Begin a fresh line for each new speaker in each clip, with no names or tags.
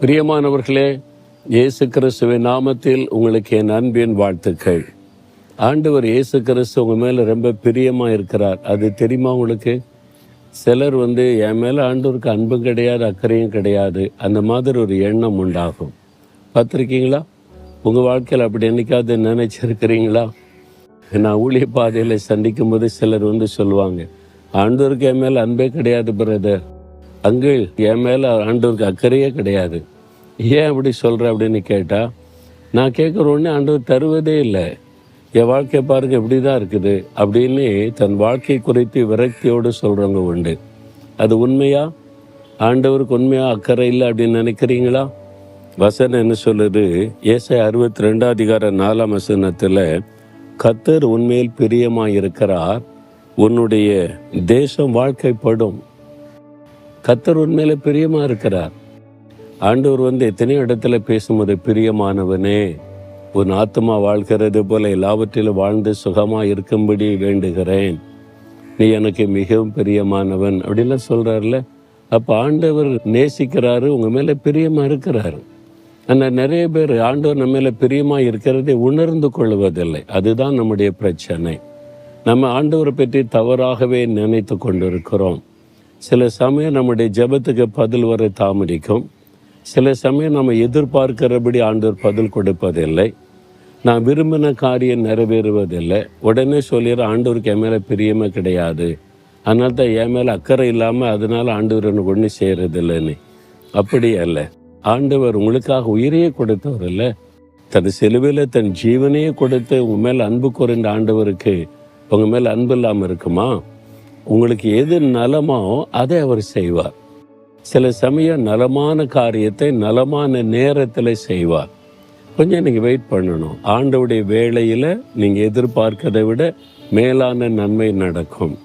பிரியமானவர்களே, இயேசு கிறிஸ்துவின் நாமத்தில் உங்களுக்கு என் அன்பின் வாழ்த்துக்கள். ஆண்டவர் இயேசு கிறிஸ்து உங்கள் மேலே ரொம்ப பிரியமாக இருக்கிறார். அது தெரியுமா உங்களுக்கு? சிலர் என் மேலே ஆண்டவருக்கு அன்பும் கிடையாது, அக்கறையும் கிடையாது, அந்த மாதிரி ஒரு எண்ணம் உண்டாகும். பார்த்துருக்கீங்களா? உங்கள் வாழ்க்கையில் அப்படி என்னைக்காவது நினைச்சிருக்கிறீங்களா? நான் ஊழிய பாதையில் சந்திக்கும் போது சிலர் சொல்லுவாங்க, ஆண்டவருக்கு என் மேலே அன்பே கிடையாது பிரதர், அங்கிள் என் மேலே ஆண்டவருக்கு அக்கறையே கிடையாது. ஏன் அப்படி சொல்கிற அப்படின்னு கேட்டால், நான் கேட்குற உடனே ஆண்டவர் தருவதே இல்லை. என் வாழ்க்கை பாருங்க இப்படி தான் இருக்குது அப்படின்னு தன் வாழ்க்கை குறித்து விரக்தியோடு சொல்கிறவங்க உண்டு. அது உண்மையா? ஆண்டவருக்கு உண்மையாக அக்கறை இல்லை அப்படின்னு நினைக்கிறீங்களா? வசனம் என்ன சொல்லுது? ஏசாயா 62:4 கர்த்தர் உண்மையில் பிரியமாக இருக்கிறார், உன்னுடைய தேசம் வாழ்க்கைப்படும். கர்த்தர் உண்மையில பிரியமா இருக்கிறார். ஆண்டவர் எத்தனையோ இடத்துல பேசும்போது, பிரியமானவனே, உன் ஆத்மா வாழ்கிறது போல எல்லாவற்றிலும் வாழ்ந்து சுகமா இருக்கும்படி வேண்டுகிறேன், நீ எனக்கு மிகவும் பிரியமானவன் அப்படின்லாம் சொல்றாருல. அப்ப ஆண்டவர் நேசிக்கிறாரு, உங்க மேல பிரியமா இருக்கிறாரு. ஆனால் நிறைய பேர் ஆண்டவர் நம்ம மேல பிரியமா இருக்கிறதை உணர்ந்து கொள்வதில்லை. அதுதான் நம்முடைய பிரச்சனை. நம்ம ஆண்டவரை பற்றி தவறாகவே நினைத்து கொண்டிருக்கிறோம். சில சமயம் நம்முடைய ஜெபத்துக்கு பதில் வர தாமதிக்கும். சில சமயம் நம்ம எதிர்பார்க்கிறபடி ஆண்டவர் பதில் கொடுப்பதில்லை. நான் விரும்பின காரியம் நிறைவேறுவதில்லை. உடனே சொல்லிடுற, ஆண்டவருக்கு என் மேலே பிரியமே கிடையாது, அதனால தான் என் மேலே அக்கறை இல்லாமல் அதனால ஆண்டவர் எனக்கு ஒன்று செய்கிறதில்லைன்னு. அப்படி அல்ல. ஆண்டவர் உங்களுக்காக உயிரையே கொடுத்தவர் இல்லை, தன் சிலுவையில் தன் ஜீவனையே கொடுத்து உங்கள் மேலே அன்பு குறைந்த ஆண்டவருக்கு உங்கள் மேலே அன்பு இல்லாமல் இருக்குமா? உங்களுக்கு எது நலமோ அதை அவர் செய்வார். சில சமயம் நலமான காரியத்தை நலமான நேரத்தில் செய்வார். கொஞ்சம் நீங்கள் வெயிட் பண்ணணும். ஆண்டவருடைய வேளையில் நீங்கள் எதிர்பார்க்கதை விட மேலான நன்மை நடக்கும்.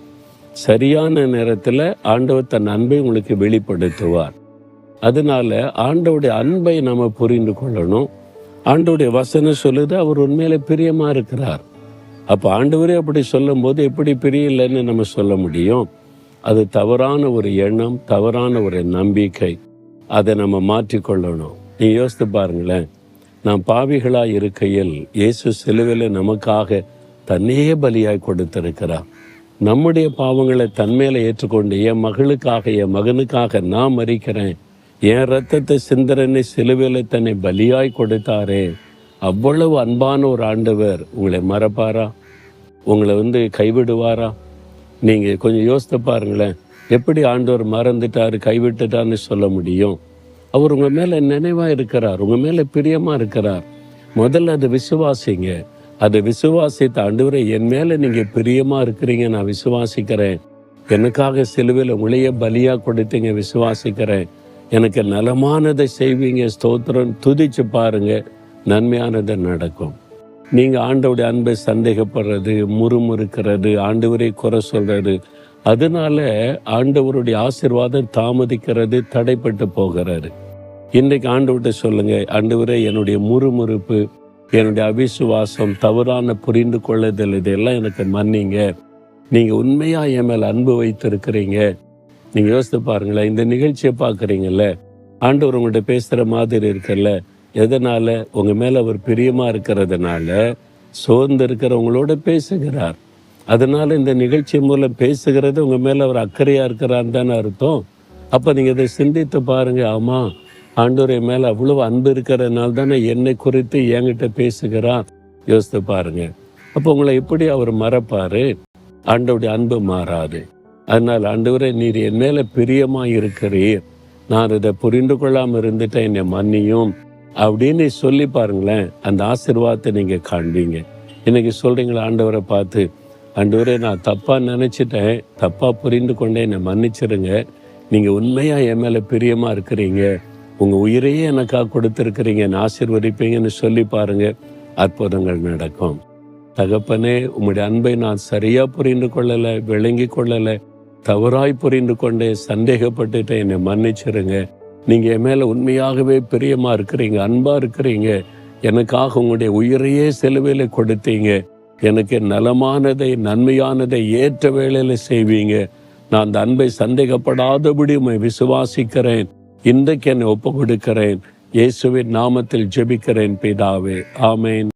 சரியான நேரத்தில் ஆண்டவர் தன் அன்பை உங்களுக்கு வெளிப்படுத்துவார். அதனால ஆண்டவருடைய அன்பை நம்ம புரிந்து கொள்ளணும். ஆண்டவருடைய வசனம் சொல்லுது, அவர் உண்மையில பிரியமா இருக்கிறார். அப்போ ஆண்டவரே அப்படி சொல்லும் போது எப்படி பிரியலைன்னு நம்ம சொல்ல முடியும்? அது தவறான ஒரு எண்ணம், தவறான ஒரு நம்பிக்கை. அதை நம்ம மாற்றிக்கொள்ளணும். நீ யோசித்து பாருங்களேன், நாம் பாவிகளாய் இருக்கையில் இயேசு சிலுவையில் நமக்காக தன்னையே பலியாய் கொடுத்திருக்கிறார். நம்முடைய பாவங்களை தன்மையில ஏற்றுக்கொண்டு, என் மகளுக்காக என் மகனுக்காக நான் மரிக்கிறேன், என் ரத்தத்தை சிந்தரனை சிலுவையில் தன்னை பலியாய் கொடுத்தாரே, அவ்வளவு அன்பான ஒரு ஆண்டவர் உங்களை மறப்பாரா? உங்களை கைவிடுவாரா? நீங்கள் கொஞ்சம் யோசித்து பாருங்களேன். எப்படி ஆண்டவர் மறந்துட்டார், கைவிட்டுட்டார்னு சொல்ல முடியும்? அவர் உங்கள் மேலே நினைவாக இருக்கிறார், உங்கள் மேலே பிரியமாக இருக்கிறார். முதல்ல அதை விசுவாசிங்க. அதை விசுவாசித்த, ஆண்டவரே என் மேலே நீங்கள் பிரியமாக இருக்கிறீங்க, நான் விசுவாசிக்கிறேன், எனக்காக சிலுவையில் உங்களையே பலியாக கொடுத்தீங்க, விசுவாசிக்கிறேன், எனக்கு நலமானதை செய்வீங்க, ஸ்தோத்திரம், துதிச்சு பாருங்க, நன்மையானது நடக்கும். நீங்கள் ஆண்டவருடைய அன்பை சந்தேகப்படுறது, முறுமுறுக்கிறது, ஆண்டவரை குறை சொல்றது, அதனால ஆண்டவருடைய ஆசீர்வாதம் தாமதிக்கிறது, தடைப்பட்டு போகிறாரு. இன்றைக்கு ஆண்டவர்கிட்ட சொல்லுங்க, ஆண்டவரே என்னுடைய முறுமுறுப்பு, என்னுடைய அவிசுவாசம், தவறான புரிந்து கொள்ளுதல், இதெல்லாம் எனக்கு மன்னிங்க. நீங்கள் உண்மையாக என் மேல் அன்பு வைத்திருக்கிறீங்க. நீங்கள் யோசித்து பாருங்களேன், இந்த நிகழ்ச்சியை பார்க்குறீங்கல்ல, ஆண்டவர் உங்கள்கிட்ட பேசுகிற மாதிரி இருக்குல்ல. எதனால? உங்கள் மேலே அவர் பிரியமாக இருக்கிறதுனால சோர்ந்து இருக்கிறவங்களோட பேசுகிறார். அதனால் இந்த நிகழ்ச்சி மூலம் பேசுகிறது உங்கள் மேலே அவர் அக்கறையாக இருக்கிறான்னு தானே அர்த்தம். அப்போ நீங்கள் இதை சிந்தித்து பாருங்கள். ஆமாம், ஆண்டவர் என் மேலே அவ்வளோ அன்பு இருக்கிறதுனால தானே என்னை குறித்து என்கிட்ட பேசுகிறார். யோசித்து பாருங்கள். அப்போ உங்களை எப்படி அவர் மறப்பார்? ஆண்டவருடைய அன்பு மாறாது. அதனால் ஆண்டவரே, நீர் என் மேலே பிரியமாக இருக்கிறீர், நான் இதை புரிந்து கொள்ளாமல் இருந்துட்டேன், என்னை மன்னியும் அப்படின்னு சொல்லி பாருங்களேன். அந்த ஆசீர்வாதத்தை நீங்கள் காண்பீங்க. இன்னைக்கு சொல்கிறீங்களா ஆண்டவரை பார்த்து, ஆண்டவரே நான் தப்பாக நினச்சிட்டேன், தப்பாக புரிந்து கொண்டேன், என்னை மன்னிச்சிருங்க, நீங்கள் உண்மையாக என் மேலே பிரியமாக இருக்கிறீங்க, உங்கள் உயிரையே எனக்காக கொடுத்துருக்கிறீங்க, என்னை ஆசீர்வதிப்பீங்கன்னு சொல்லி பாருங்கள், அற்புதங்கள் நடக்கும். தகப்பனே, உம்முடைய அன்பை நான் சரியாக புரிந்து கொள்ளலை, விளங்கி கொள்ளலை, தவறாய் புரிந்து கொண்டேன், சந்தேகப்பட்டுட்டேன், என்னை மன்னிச்சிருங்க. நீங்கள் என் மேலே உண்மையாகவே பிரியமாக இருக்கிறீங்க, அன்பாக இருக்கிறீங்க, எனக்காக உங்களுடைய உயிரையே சிலுவையில் கொடுத்தீங்க, எனக்கு நலமானதை நன்மையானதை ஏற்ற வேளையில் செய்வீங்க, நான் அந்த அன்பை சந்தேகப்படாதபடி உம்மை விசுவாசிக்கிறேன், இன்றைக்கு என்னை ஒப்பு கொடுக்கிறேன். இயேசுவின் நாமத்தில் ஜெபிக்கிறேன் பிதாவே, ஆமேன்.